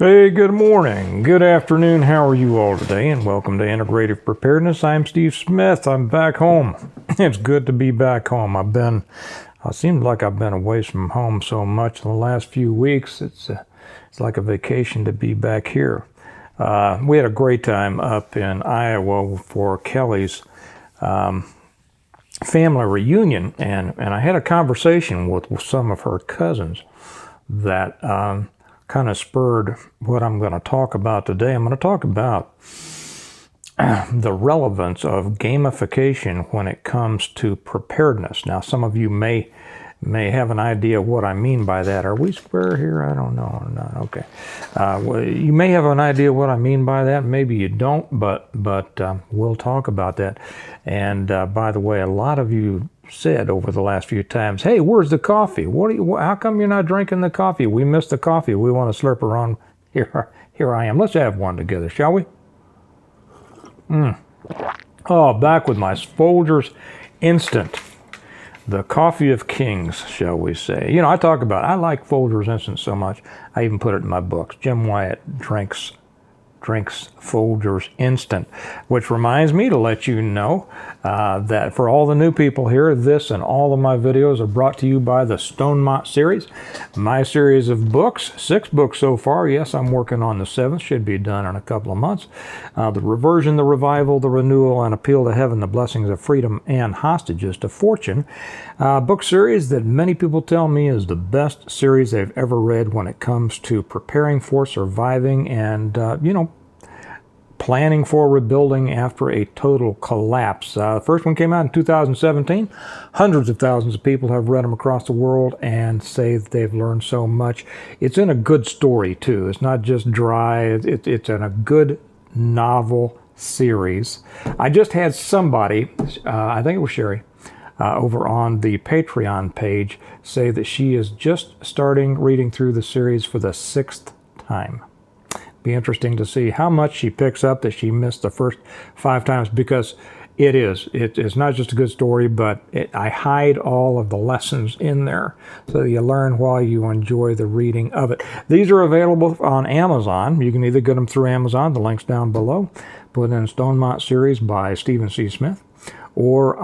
Hey, good morning, good afternoon, how are you all today? And welcome to Integrative Preparedness. I'm Steve Smith. I'm back home. It's good to be back home. It seems like I've been away from home so much in the last few weeks. It's like a vacation to be back here. We had a great time up in Iowa for Kelly's family reunion, and I had a conversation with some of her cousins that kind of spurred what I'm going to talk about today. I'm going to talk about the relevance of gamification when it comes to preparedness. Now, some of you may have an idea what I mean by that. Are we square here? I don't know. No, okay. Well, you may have an idea what I mean by that. Maybe you don't, but we'll talk about that. And by the way, a lot of you said over the last few times, "Hey, where's the coffee? How come you're not drinking the coffee? We missed the coffee. We want to slurp around." Here I am. Let's have one together, shall we? Oh, back with my Folgers Instant. The coffee of kings, shall we say. You know, I like Folgers Instant so much, I even put it in my books. Jim Wyatt drinks Folgers Instant, which reminds me to let you know that for all the new people here, this and all of my videos are brought to you by the Stonemont series, my series of books, 6 books so far. Yes, I'm working on the 7th, should be done in a couple of months. The Reversion, the Revival, the Renewal, and Appeal to Heaven, the Blessings of Freedom, and Hostages to Fortune. Book series that many people tell me is the best series they've ever read when it comes to preparing for surviving and, planning for rebuilding after a total collapse. The first one came out in 2017. Hundreds of thousands of people have read them across the world and say that they've learned so much. It's in a good story, too. It's not just dry. It's in a good novel series. I just had somebody, I think it was Sherry, over on the Patreon page, say that she is just starting reading through the series for the 6th time. Be interesting to see how much she picks up that she missed the first 5 times, because it's not just a good story, but I hide all of the lessons in there so you learn while you enjoy the reading of it. These are available on Amazon. You can either get them through Amazon, the link's down below, put in Stonemont series by Stephen C. Smith, or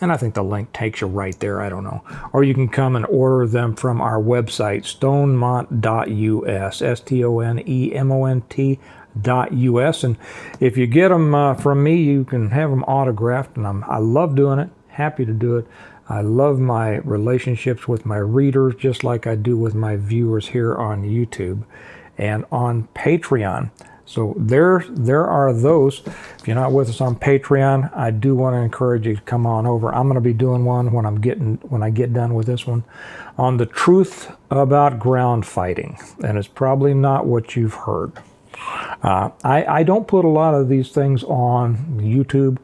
and I think the link takes you right there, I don't know. Or you can come and order them from our website, stonemont.us, STONEMONT.us. And if you get them from me, you can have them autographed, and I love doing it, happy to do it. I love my relationships with my readers, just like I do with my viewers here on YouTube and on Patreon. So there are those. If you're not with us on Patreon, I do want to encourage you to come on over. I'm going to be doing one when I get done with this one on the truth about ground fighting, and it's probably not what you've heard. I don't put a lot of these things on YouTube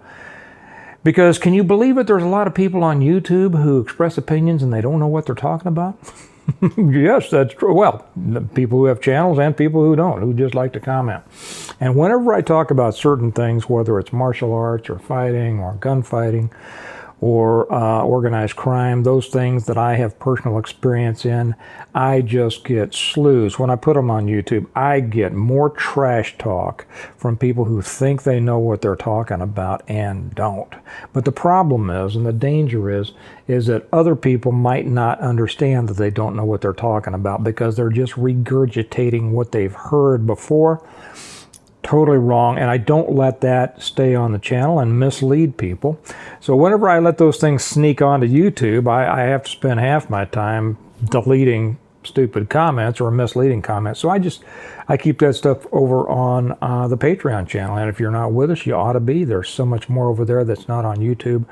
because, can you believe it? There's a lot of people on YouTube who express opinions and they don't know what they're talking about. Yes, that's true. Well, people who have channels and people who don't, who just like to comment. And whenever I talk about certain things, whether it's martial arts or fighting or gunfighting or organized crime, those things that I have personal experience in, I just get slews. When I put them on YouTube, I get more trash talk from people who think they know what they're talking about and don't. But the problem is, and the danger is that other people might not understand that they don't know what they're talking about because they're just regurgitating what they've heard before. Totally wrong, and I don't let that stay on the channel and mislead people. So whenever I let those things sneak onto YouTube, I have to spend half my time deleting stupid comments or misleading comments. So I keep that stuff over on the Patreon channel, and if you're not with us, you ought to be. There's so much more over there that's not on YouTube.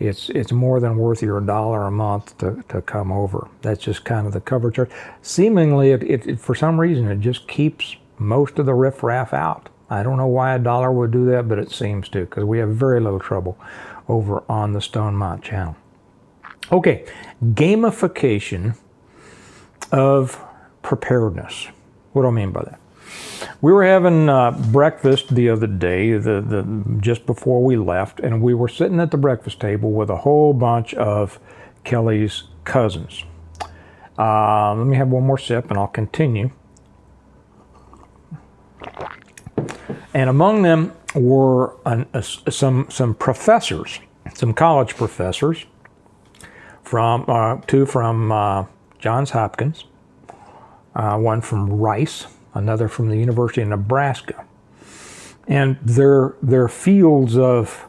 It's more than worth your $1 a month to come over. That's just kind of the cover charge. Seemingly, it for some reason, it just keeps most of the riffraff out. I don't know why $1 would do that, but it seems to, because we have very little trouble over on the Stonemont channel. Okay, gamification of preparedness. What do I mean by that? We were having breakfast the other day, just before we left, and we were sitting at the breakfast table with a whole bunch of Kelly's cousins. Let me have one more sip and I'll continue. And among them were some professors, some college professors, two from Johns Hopkins, one from Rice, another from the University of Nebraska. And their fields of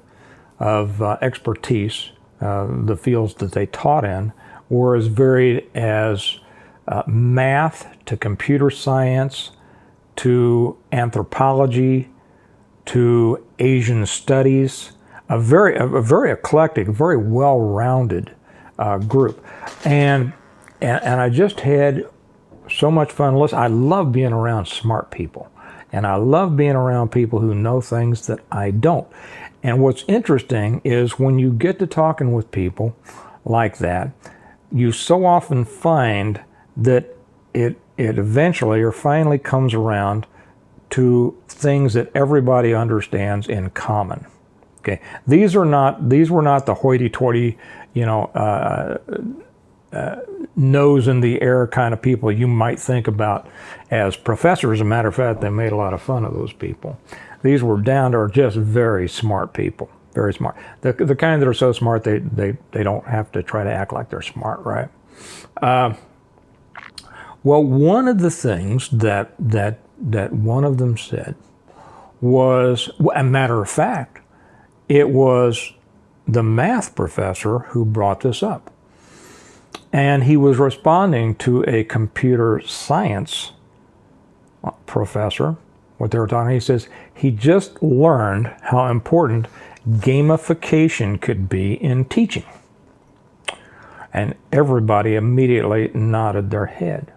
expertise, the fields that they taught in, were as varied as math to computer science to anthropology to Asian studies, a very eclectic, very well-rounded group. And I just had so much fun listening. I love being around smart people. And I love being around people who know things that I don't. And what's interesting is when you get to talking with people like that, you so often find that it eventually or finally comes around to things that everybody understands in common. Okay, these were not the hoity-toity, nose in the air kind of people you might think about as professors. As a matter of fact, they made a lot of fun of those people. These were down to just very smart people, very smart. The kind that are so smart they don't have to try to act like they're smart, right? Well, one of the things that one of them said was, a matter of fact, it was the math professor who brought this up. And he was responding to a computer science professor, what they were talking. He says he just learned how important gamification could be in teaching. And everybody immediately nodded their head.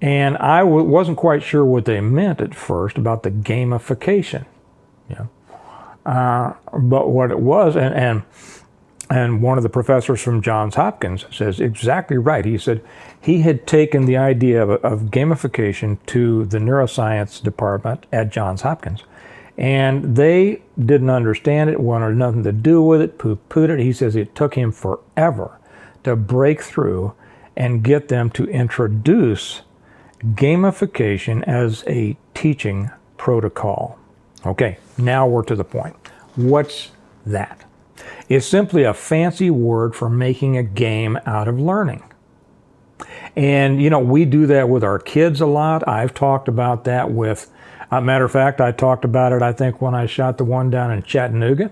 And I wasn't quite sure what they meant at first about the gamification. But what it was, and one of the professors from Johns Hopkins says exactly right. He said he had taken the idea of gamification to the neuroscience department at Johns Hopkins, and they didn't understand it, wanted nothing to do with it, poo-pooed it. He says it took him forever to break through and get them to introduce gamification as a teaching protocol. Okay, now we're to the point. What's that? It's simply a fancy word for making a game out of learning. And, we do that with our kids a lot. I've talked about that with, matter of fact, I talked about it, I think, when I shot the one down in Chattanooga.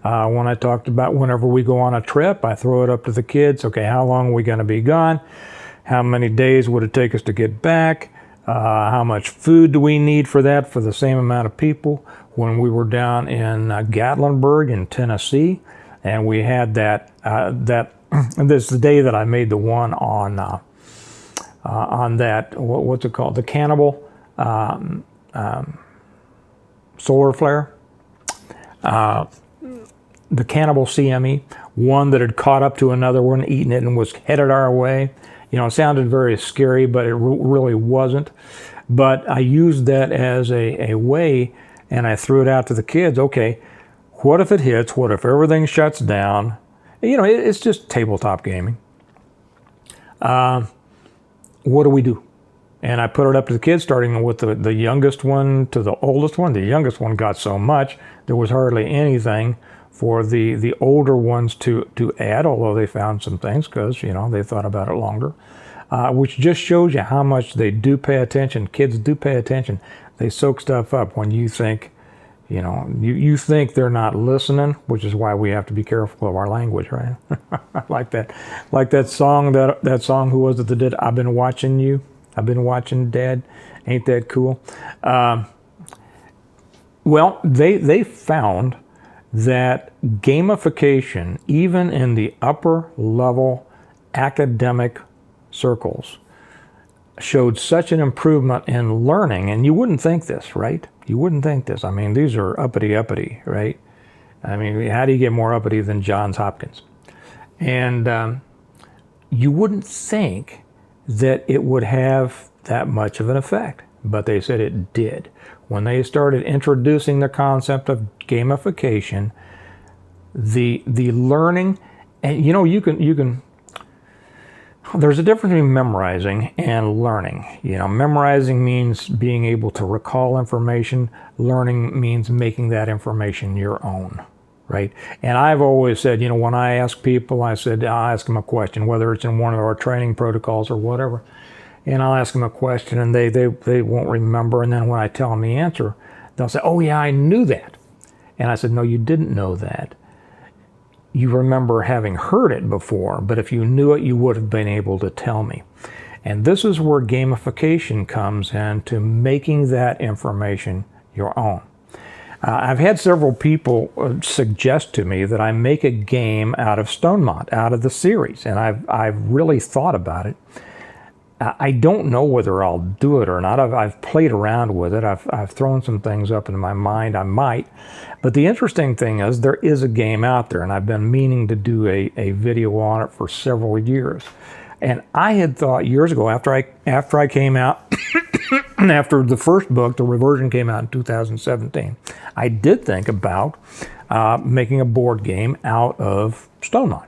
When I talked about whenever we go on a trip, I throw it up to the kids. Okay, how long are we going to be gone? How many days would it take us to get back? How much food do we need for that for the same amount of people? When we were down in Gatlinburg in Tennessee, and we had that this is the day that I made the one on that, what's it called? The cannibal solar flare. The cannibal CME, one that had caught up to another one, eaten it, and was headed our way. It sounded very scary, but it really wasn't. But I used that as a way, and I threw it out to the kids. Okay, what if it hits? What if everything shuts down? It's just tabletop gaming. What do we do? And I put it up to the kids, starting with the youngest one to the oldest one. The youngest one got so much, there was hardly anything for the older ones to add, although they found some things because, they thought about it longer, which just shows you how much they do pay attention. Kids do pay attention. They soak stuff up when you think, you think they're not listening, which is why we have to be careful of our language, right? like that song, that song, who was it that did, I've been watching you, I've been watching Dad, ain't that cool? Well, they found that gamification, even in the upper level academic circles, showed such an improvement in learning. And you wouldn't think this, right? You wouldn't think this. I mean, these are uppity, right? I mean, how do you get more uppity than Johns Hopkins? And you wouldn't think that it would have that much of an effect, but they said it did. When they started introducing the concept of gamification, the learning, and you can There's a difference between memorizing and learning. Memorizing means being able to recall information. Learning means making that information your own, right? And I've always said, when I ask people, I'll ask them a question, whether it's in one of our training protocols or whatever, and I'll ask them a question and they won't remember. And then when I tell them the answer, they'll say, oh yeah, I knew that. And I said, no, you didn't know that. You remember having heard it before, but if you knew it, you would have been able to tell me. And this is where gamification comes into making that information your own. I've had several people suggest to me that I make a game out of Stonemont, out of the series, and I've really thought about it. I don't know whether I'll do it or not. I've played around with it. I've thrown some things up into my mind. I might. But the interesting thing is there is a game out there, and I've been meaning to do a video on it for several years. And I had thought years ago, after I came out, after the first book, The Reversion, came out in 2017, I did think about making a board game out of Stonemont.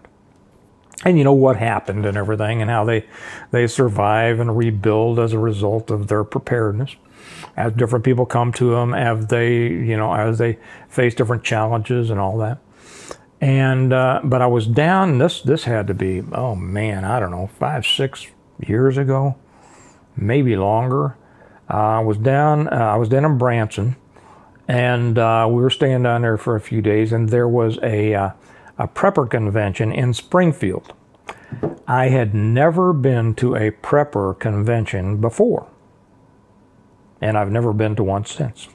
And what happened and everything, and how they survive and rebuild as a result of their preparedness. As different people come to them, as they face different challenges and all that. And but I was down. This had to be, oh man, I don't know, 5-6 years ago, maybe longer. I was down in Branson, and we were staying down there for a few days, and there was a prepper convention in Springfield. I had never been to a prepper convention before, and I've never been to one since.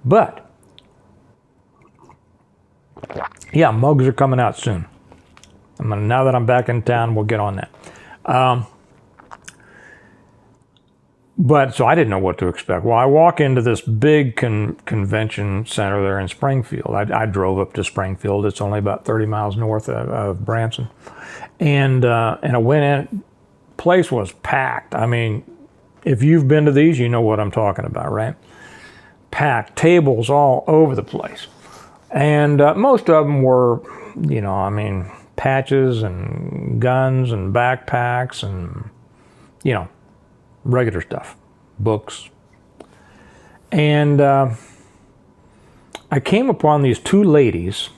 But yeah, mugs are coming out soon. Now that I'm back in town, we'll get on that. But so I didn't know what to expect. Well, I walk into this big convention center there in Springfield. I drove up to Springfield. It's only about 30 miles north of Branson. And I went in. Place was packed. I mean, if you've been to these, you know what I'm talking about, right? Packed. Tables all over the place. And most of them were, patches and guns and backpacks and, regular stuff, books. And I came upon these two ladies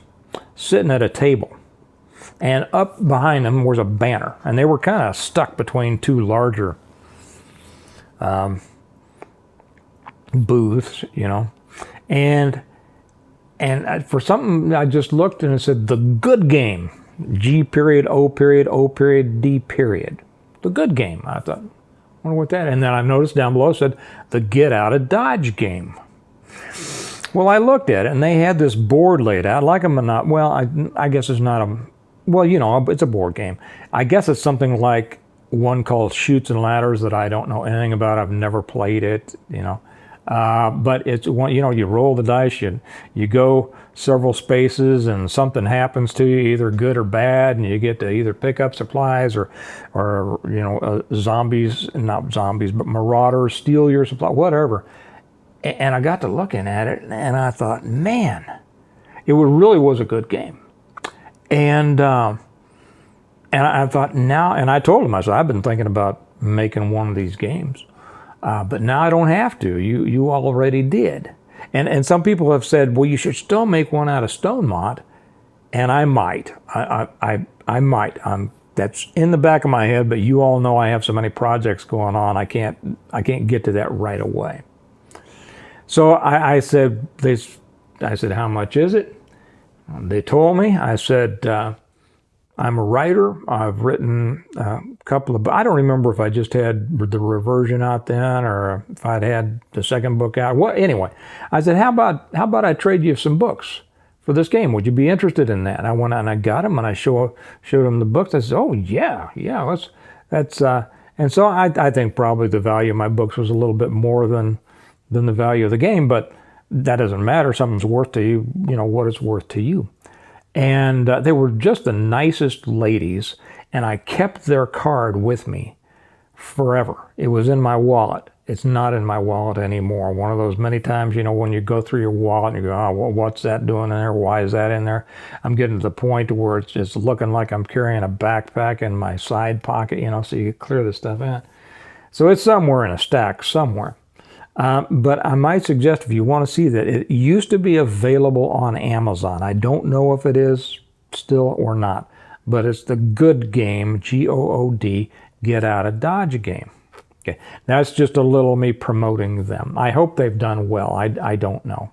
sitting at a table, and up behind them was a banner, and they were kind of stuck between two larger booths, and for something I just looked and it said The Good Game, G period, O period, O period, D period. The Good Game. I thought, I wonder what that is. And then I noticed down below it said The Get Out of Dodge Game. Well, I looked at it, and they had this board laid out like a Monopoly. Well, I guess it's not a, it's a board game. I guess it's something like one called Chutes and Ladders that I don't know anything about. I've never played it, but it's one, you roll the dice, you go several spaces, and something happens to you, either good or bad, and you get to either pick up supplies or not zombies, but marauders steal your supply, whatever. And I got to looking at it, and I thought, man, it really was a good game. And I thought now, and I told him, I said, I've been thinking about making one of these games. But now I don't have to. You already did. And some people have said, well, you should still make one out of Stonemont. And I might. I might. That's in the back of my head, but you all know I have so many projects going on, I can't get to that right away. So I said, how much is it? They told me. I said, I'm a writer. I've written a couple of, I don't remember if I just had The Reversion out then or if I'd had the second book out. Well, anyway, I said, how about I trade you some books for this game? Would you be interested in that? And I went out and I got them, and I showed them the books. I said, oh yeah, that's and so I think probably the value of my books was a little bit more than the value of the game, but that doesn't matter. Something's worth to you, what it's worth to you. And they were just the nicest ladies, and I kept their card with me forever. It was in my wallet. It's not in my wallet anymore. One of those many times, you know, when you go through your wallet and you go, oh, well, what's that doing in there? Why is that in there? I'm getting to the point where it's just looking like I'm carrying a backpack in my side pocket, you know, so you clear this stuff out. So it's somewhere in a stack somewhere. But I might suggest, if you want to see that, it used to be available on Amazon. I don't know if it is still or not, but it's the Good Game, G-O-O-D, Get Out of Dodge game. Okay, that's just a little me promoting them. I hope they've done well. I don't know.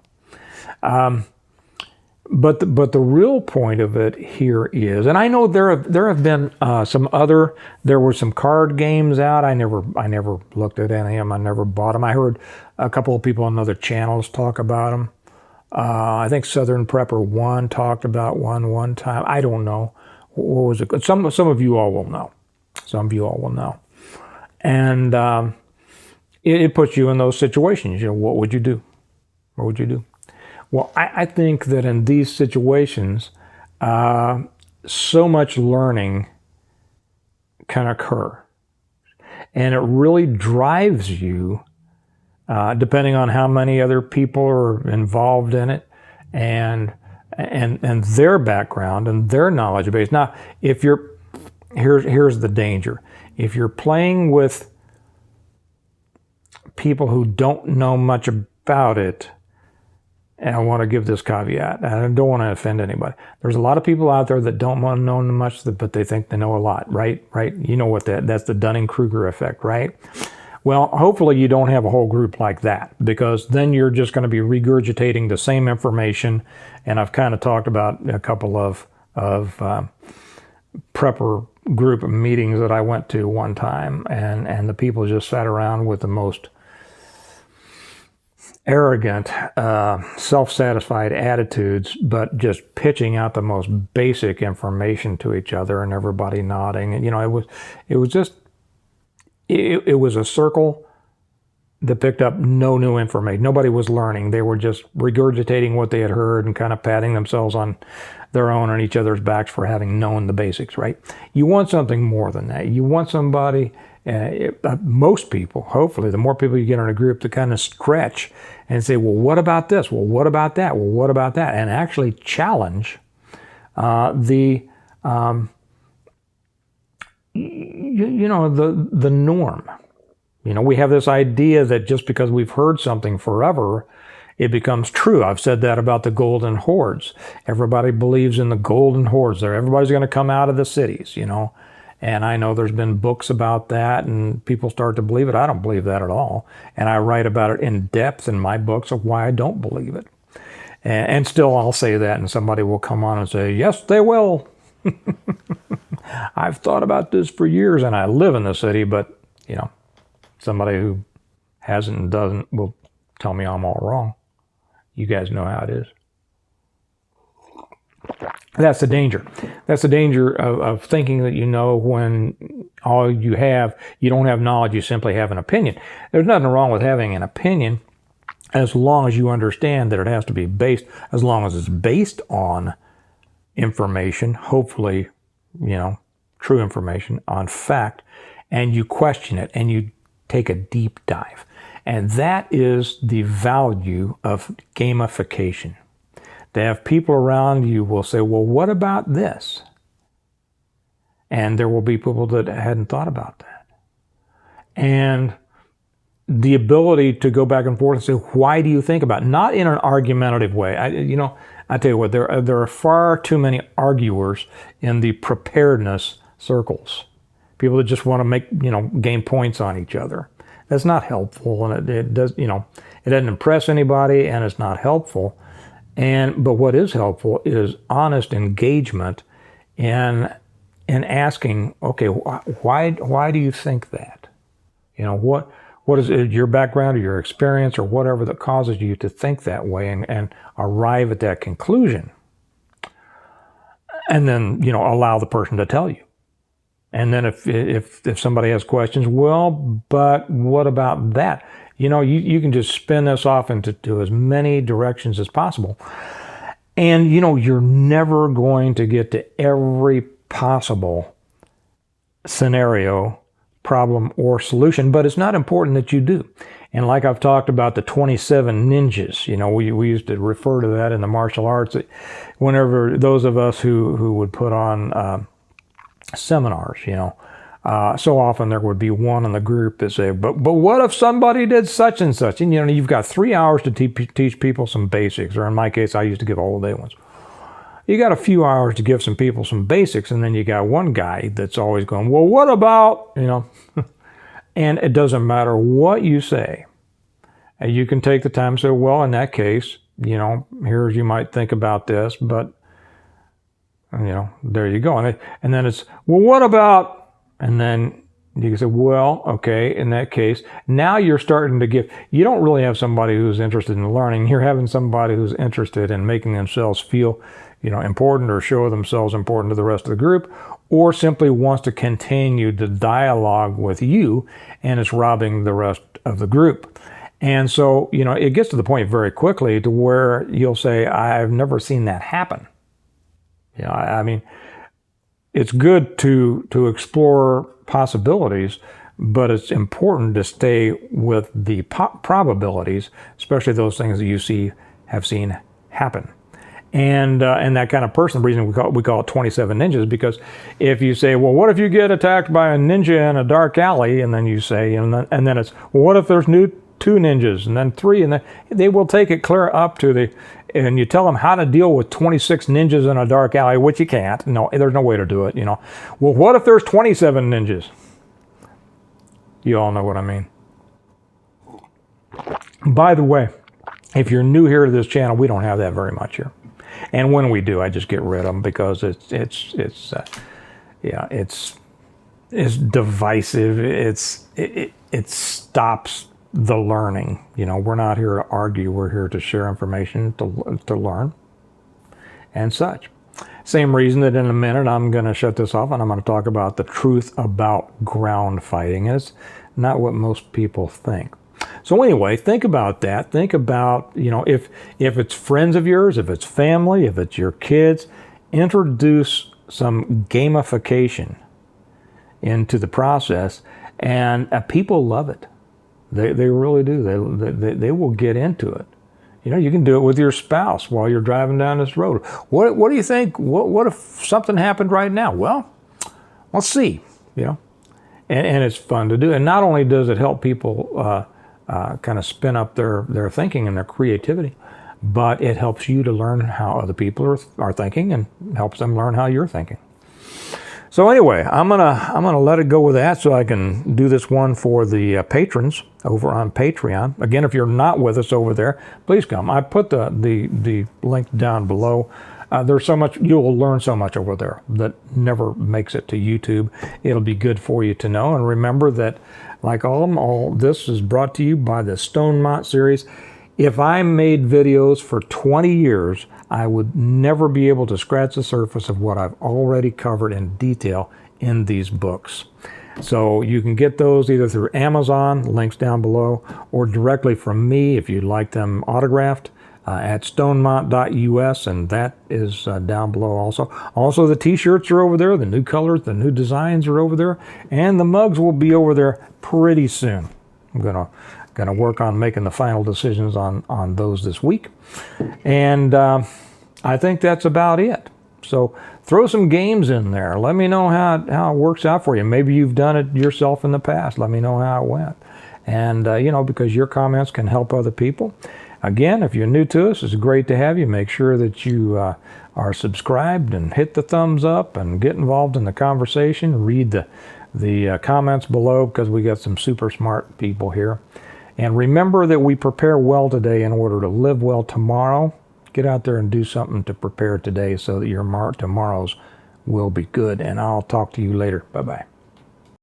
But the real point of it here is, and I know there have been there were some card games out. I never looked at any of them. I never bought them. I heard a couple of people on other channels talk about them. I think Southern Prepper 1 talked about one time. I don't know. What was it? Some of you all will know. Some of you all will know. And it puts you in those situations. You know, what would you do? What would you do? Well, I think that in these situations, so much learning can occur. And it really drives you, depending on how many other people are involved in it and their background and their knowledge base. Now, if you're, here's the danger. If you're playing with people who don't know much about it, and I want to give this caveat, I don't want to offend anybody. There's a lot of people out there that don't want to know much, but they think they know a lot, right? You know what that's the Dunning-Kruger effect, right? Well, hopefully you don't have a whole group like that, because then you're just going to be regurgitating the same information. And I've kind of talked about a couple of prepper group meetings that I went to one time, and the people just sat around with the most arrogant, self-satisfied attitudes, but just pitching out the most basic information to each other, and everybody nodding. And you know, it was a circle that picked up no new information. Nobody was learning. They were just regurgitating what they had heard and kind of patting themselves on their own and each other's backs for having known the basics, right? You want something more than that. You want somebody, most people, hopefully, the more people you get in a group to kind of stretch and say, well, what about this? Well, what about that? Well, what about that? And actually challenge the norm. You know, we have this idea that just because we've heard something forever, it becomes true. I've said that about the golden hordes. Everybody believes in the golden hordes. Everybody's going to come out of the cities, you know. And I know there's been books about that, and people start to believe it. I don't believe that at all. And I write about it in depth in my books of why I don't believe it. And still I'll say that, and somebody will come on and say, yes, they will. I've thought about this for years, and I live in the city, but, you know, somebody who hasn't and doesn't will tell me I'm all wrong. You guys know how it is. That's the danger. That's the danger of thinking that you know when all you don't have knowledge, you simply have an opinion. There's nothing wrong with having an opinion as long as you understand that it has to be based, as long as it's based on information, hopefully, you know, true information, on fact, and you question it and you take a deep dive. And that is the value of gamification. To have people around you will say, well, what about this? And there will be people that hadn't thought about that. And the ability to go back and forth and say, why do you think about it? Not in an argumentative way. I tell you what, there are far too many arguers in the preparedness circles. People that just want to make, gain points on each other. That's not helpful, and it does, it doesn't impress anybody, and it's not helpful. But what is helpful is honest engagement in asking, okay, why do you think that? What is it, your background or your experience or whatever that causes you to think that way and arrive at that conclusion? And then, allow the person to tell you. And then if somebody has questions, well, but what about that? You can just spin this off into as many directions as possible. And, you're never going to get to every possible scenario, problem, or solution, but it's not important that you do. And like I've talked about the 27 ninjas, you know, we used to refer to that in the martial arts. Whenever those of us who would put on seminars, you know, so often there would be one in the group that say, but what if somebody did such and such? And, you know, you've got 3 hours to teach people some basics, or in my case, I used to give all day ones. You got a few hours to give some people some basics, and then you got one guy that's always going, well, what about, you know, and it doesn't matter what you say. And you can take the time and say, well, in that case, you know, here's, you might think about this, but, you know, there you go. And then it's, well, what about, and then you can say, well, okay, in that case, now you're starting to give, you don't really have somebody who's interested in learning. You're having somebody who's interested in making themselves feel, you know, important, or show themselves important to the rest of the group, or simply wants to continue the dialogue with you, and it's robbing the rest of the group. And so, you know, it gets to the point very quickly to where you'll say, I've never seen that happen. You know, I mean, it's good to explore possibilities, but it's important to stay with the probabilities, especially those things that you have seen happen. And that kind of person, the reason we call it 27 ninjas, because if you say, well, what if you get attacked by a ninja in a dark alley? And then you say, and then it's, well, what if there's 2 ninjas, and then 3, and then they will take it clear up to and you tell them how to deal with 26 ninjas in a dark alley, which you can't. No, there's no way to do it, you know. Well, what if there's 27 ninjas? You all know what I mean. By the way, if you're new here to this channel, we don't have that very much here. And when we do, I just get rid of them because it's divisive. It stops the learning. You know, we're not here to argue. We're here to share information, to learn, and such. Same reason that in a minute I'm going to shut this off and I'm going to talk about the truth about ground fighting. It's not what most people think. So anyway, think about that. Think about, you know, if it's friends of yours, if it's family, if it's your kids, introduce some gamification into the process, and people love it. They really do. They will get into it. You know, you can do it with your spouse while you're driving down this road. What do you think? What if something happened right now? Well, let's see. You know, and it's fun to do. And not only does it help people kind of spin up their thinking and their creativity, but it helps you to learn how other people are thinking, and helps them learn how you're thinking. So anyway, I'm gonna let it go with that, so I can do this one for the patrons over on Patreon. Again, if you're not with us over there, please come. I put the link down below. There's so much, you'll learn so much over there that never makes it to YouTube. It'll be good for you to know. And remember that, like all this is brought to you by the Stonemont series. If I made videos for 20 years, I would never be able to scratch the surface of what I've already covered in detail in these books. So you can get those either through Amazon, links down below, or directly from me if you'd like them autographed at stonemont.us, and that is down below also. Also, the t-shirts are over there, the new colors, the new designs are over there, and the mugs will be over there pretty soon. I'm gonna work on making the final decisions on those this week, and I think that's about it. So throw some games in there. Let me know how it works out for you. Maybe you've done it yourself in the past. Let me know how it went, and you know, because your comments can help other people. Again, if you're new to us, it's great to have you. Make sure that you are subscribed and hit the thumbs up and get involved in the conversation. Read the comments below, because we got some super smart people here. And remember that we prepare well today in order to live well tomorrow. Get out there and do something to prepare today so that your tomorrows will be good. And I'll talk to you later. Bye-bye.